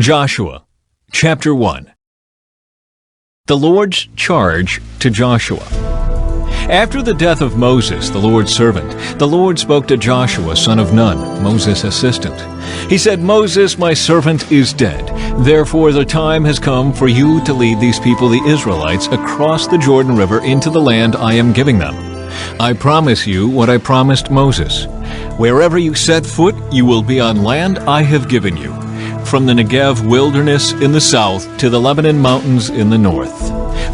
Joshua, chapter 1. The Lord's charge to Joshua. After the death of Moses, the Lord's servant, the Lord spoke to Joshua, son of Nun, Moses' assistant. He said, "Moses, my servant, is dead. Therefore the time has come for you to lead these people, the Israelites, across the Jordan River into the land I am giving them. I promise you what I promised Moses. Wherever you set foot, you will be on land I have given you, from the Negev wilderness in the south to the Lebanon mountains in the north,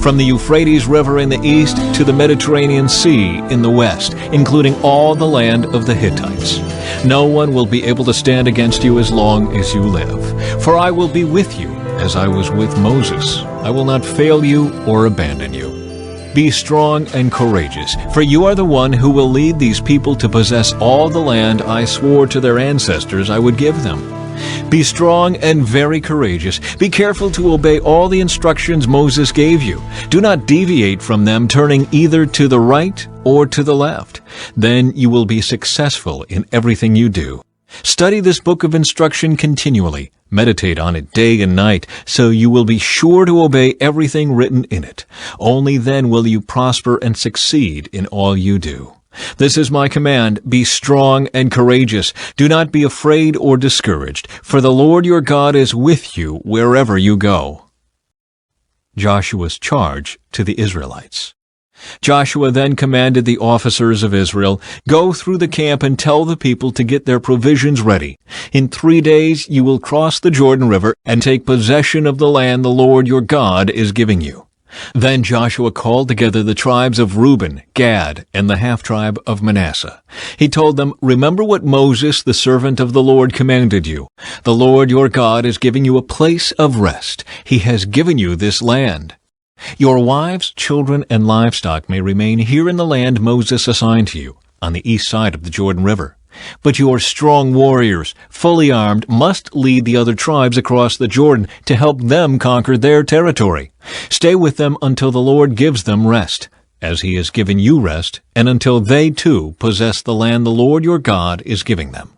from the Euphrates River in the east to the Mediterranean Sea in the west, including all the land of the Hittites. No one will be able to stand against you as long as you live, for I will be with you as I was with Moses. I will not fail you or abandon you. Be strong and courageous, for you are the one who will lead these people to possess all the land I swore to their ancestors I would give them. Be strong and very courageous. Be careful to obey all the instructions Moses gave you. Do not deviate from them, turning either to the right or to the left. Then you will be successful in everything you do. Study this book of instruction continually. Meditate on it day and night, so you will be sure to obey everything written in it. Only then will you prosper and succeed in all you do. This is my command: be strong and courageous. Do not be afraid or discouraged, for the Lord your God is with you wherever you go." Joshua's charge to the Israelites. Joshua then commanded the officers of Israel, "Go through the camp and tell the people to get their provisions ready. In 3 days you will cross the Jordan River and take possession of the land the Lord your God is giving you." Then Joshua called together the tribes of Reuben, Gad, and the half-tribe of Manasseh. He told them, "Remember what Moses, the servant of the Lord, commanded you. The Lord your God is giving you a place of rest. He has given you this land. Your wives, children, and livestock may remain here in the land Moses assigned to you, on the east side of the Jordan River. But your strong warriors, fully armed, must lead the other tribes across the Jordan to help them conquer their territory. Stay with them until the Lord gives them rest, as He has given you rest, and until they too possess the land the Lord your God is giving them.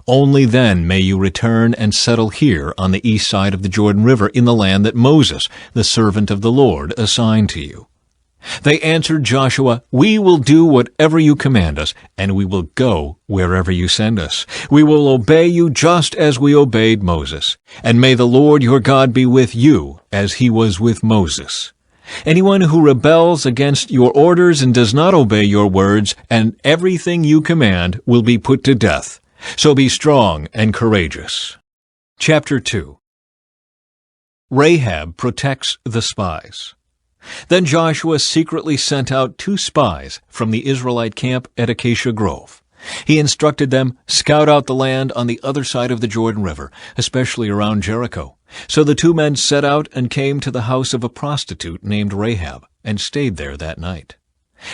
Only then may you return and settle here on the east side of the Jordan River in the land that Moses, the servant of the Lord, assigned to you." They answered Joshua, "We will do whatever you command us, and we will go wherever you send us. We will obey you just as we obeyed Moses. And may the Lord your God be with you as He was with Moses. Anyone who rebels against your orders and does not obey your words and everything you command will be put to death. So be strong and courageous." Chapter 2. Rahab protects the spies. Then Joshua secretly sent out 2 spies from the Israelite camp at Acacia Grove. He instructed them, "Scout out the land on the other side of the Jordan River, especially around Jericho." So the 2 men set out and came to the house of a prostitute named Rahab, and stayed there that night.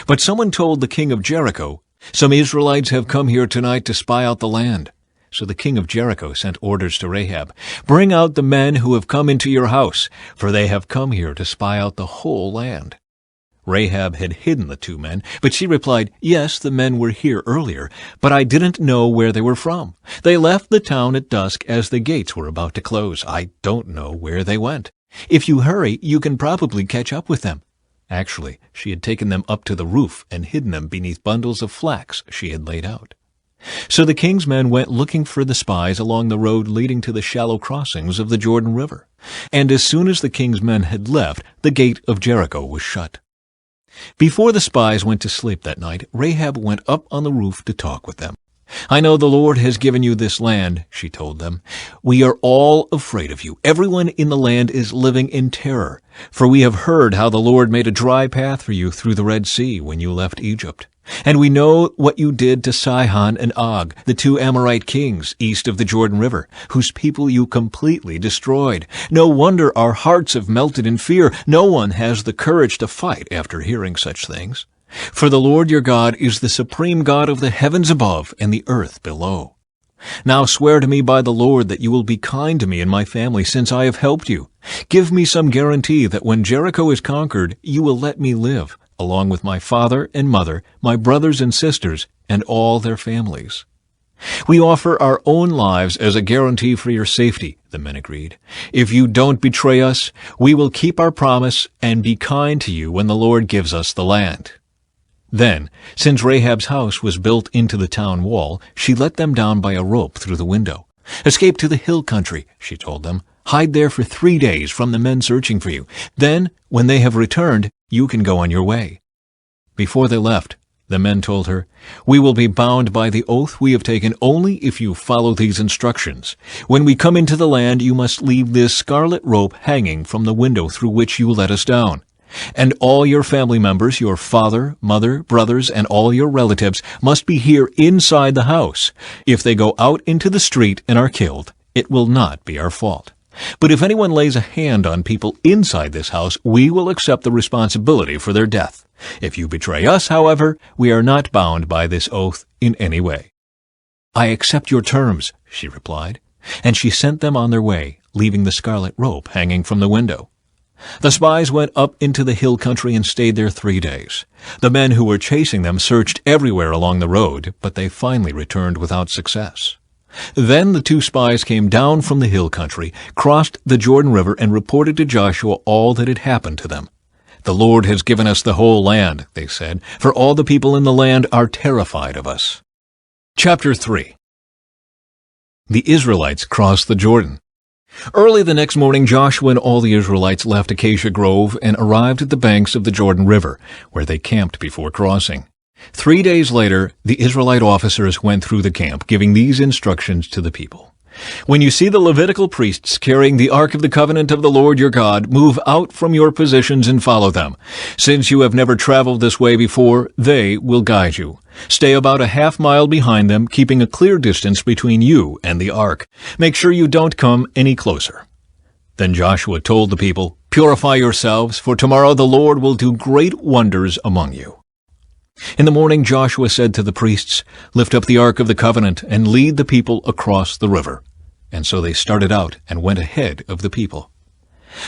But someone told the king of Jericho, "Some Israelites have come here tonight to spy out the land." So the king of Jericho sent orders to Rahab, "Bring out the men who have come into your house, for they have come here to spy out the whole land." Rahab had hidden the 2 men, but she replied, "Yes, the men were here earlier, but I didn't know where they were from. They left the town at dusk as the gates were about to close. I don't know where they went. If you hurry, you can probably catch up with them." Actually, she had taken them up to the roof and hidden them beneath bundles of flax she had laid out. So the king's men went looking for the spies along the road leading to the shallow crossings of the Jordan River. And as soon as the king's men had left, the gate of Jericho was shut. Before the spies went to sleep that night, Rahab went up on the roof to talk with them. "I know the Lord has given you this land," she told them. "We are all afraid of you. Everyone in the land is living in terror, for we have heard how the Lord made a dry path for you through the Red Sea when you left Egypt. And we know what you did to Sihon and Og, the 2 Amorite kings east of the Jordan River, whose people you completely destroyed. No wonder our hearts have melted in fear. No one has the courage to fight after hearing such things. For the Lord your God is the supreme God of the heavens above and the earth below. Now swear to me by the Lord that you will be kind to me and my family, since I have helped you. Give me some guarantee that when Jericho is conquered, you will let me live, along with my father and mother, my brothers and sisters, and all their families." "We offer our own lives as a guarantee for your safety," the men agreed. "If you don't betray us, we will keep our promise and be kind to you when the Lord gives us the land." Then, since Rahab's house was built into the town wall, she let them down by a rope through the window. "Escape to the hill country," she told them. "Hide there for 3 days from the men searching for you. Then, when they have returned, you can go on your way." Before they left, the men told her, "We will be bound by the oath we have taken only if you follow these instructions. When we come into the land, you must leave this scarlet rope hanging from the window through which you let us down. And all your family members, your father, mother, brothers, and all your relatives must be here inside the house. If they go out into the street and are killed, it will not be our fault. But if anyone lays a hand on people inside this house, we will accept the responsibility for their death. If you betray us, however, we are not bound by this oath in any way." "I accept your terms," she replied, and she sent them on their way, leaving the scarlet rope hanging from the window. The spies went up into the hill country and stayed there 3 days. The men who were chasing them searched everywhere along the road, but they finally returned without success. Then the 2 spies came down from the hill country, crossed the Jordan River, and reported to Joshua all that had happened to them. "The Lord has given us the whole land," they said, "for all the people in the land are terrified of us." Chapter 3. The Israelites cross the Jordan. Early the next morning, Joshua and all the Israelites left Acacia Grove and arrived at the banks of the Jordan River, where they camped before crossing. 3 days later, the Israelite officers went through the camp, giving these instructions to the people. "When you see the Levitical priests carrying the Ark of the Covenant of the Lord your God, move out from your positions and follow them. Since you have never traveled this way before, they will guide you. Stay about a half-mile behind them, keeping a clear distance between you and the Ark. Make sure you don't come any closer." Then Joshua told the people, "Purify yourselves, for tomorrow the Lord will do great wonders among you." In the morning Joshua said to the priests, "Lift up the Ark of the Covenant and lead the people across the river." And so they started out and went ahead of the people.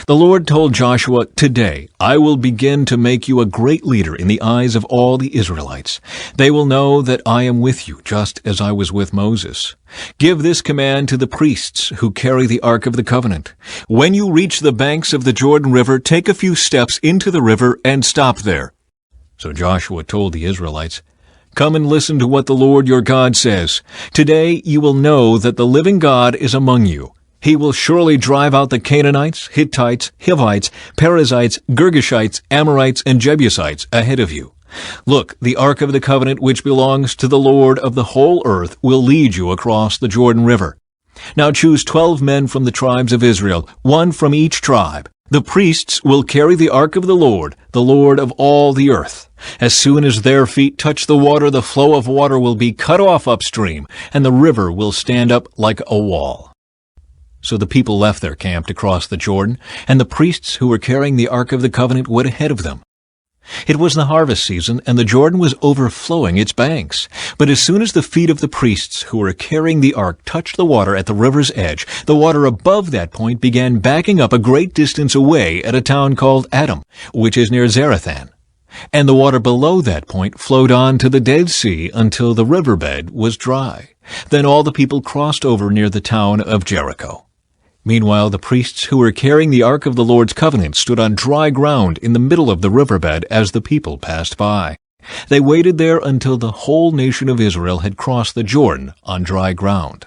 The Lord told Joshua, "Today I will begin to make you a great leader in the eyes of all the Israelites. They will know that I am with you, just as I was with Moses. Give this command to the priests who carry the Ark of the Covenant. When you reach the banks of the Jordan River, take a few steps into the river and stop there." So Joshua told the Israelites, "Come and listen to what the Lord your God says. Today you will know that the living God is among you. He will surely drive out the Canaanites, Hittites, Hivites, Perizzites, Girgashites, Amorites, and Jebusites ahead of you. Look, the Ark of the Covenant, which belongs to the Lord of the whole earth, will lead you across the Jordan River. Now choose 12 men from the tribes of Israel, 1 from each tribe. The priests will carry the Ark of the Lord of all the earth. As soon as their feet touch the water, the flow of water will be cut off upstream, and the river will stand up like a wall." So the people left their camp to cross the Jordan, and the priests who were carrying the Ark of the Covenant went ahead of them. It was the harvest season, and the Jordan was overflowing its banks. But as soon as the feet of the priests who were carrying the ark touched the water at the river's edge, the water above that point began backing up a great distance away at a town called Adam, which is near Zarethan. And the water below that point flowed on to the Dead Sea until the riverbed was dry. Then all the people crossed over near the town of Jericho. Meanwhile, the priests who were carrying the Ark of the Lord's covenant stood on dry ground in the middle of the riverbed as the people passed by. They waited there until the whole nation of Israel had crossed the Jordan on dry ground.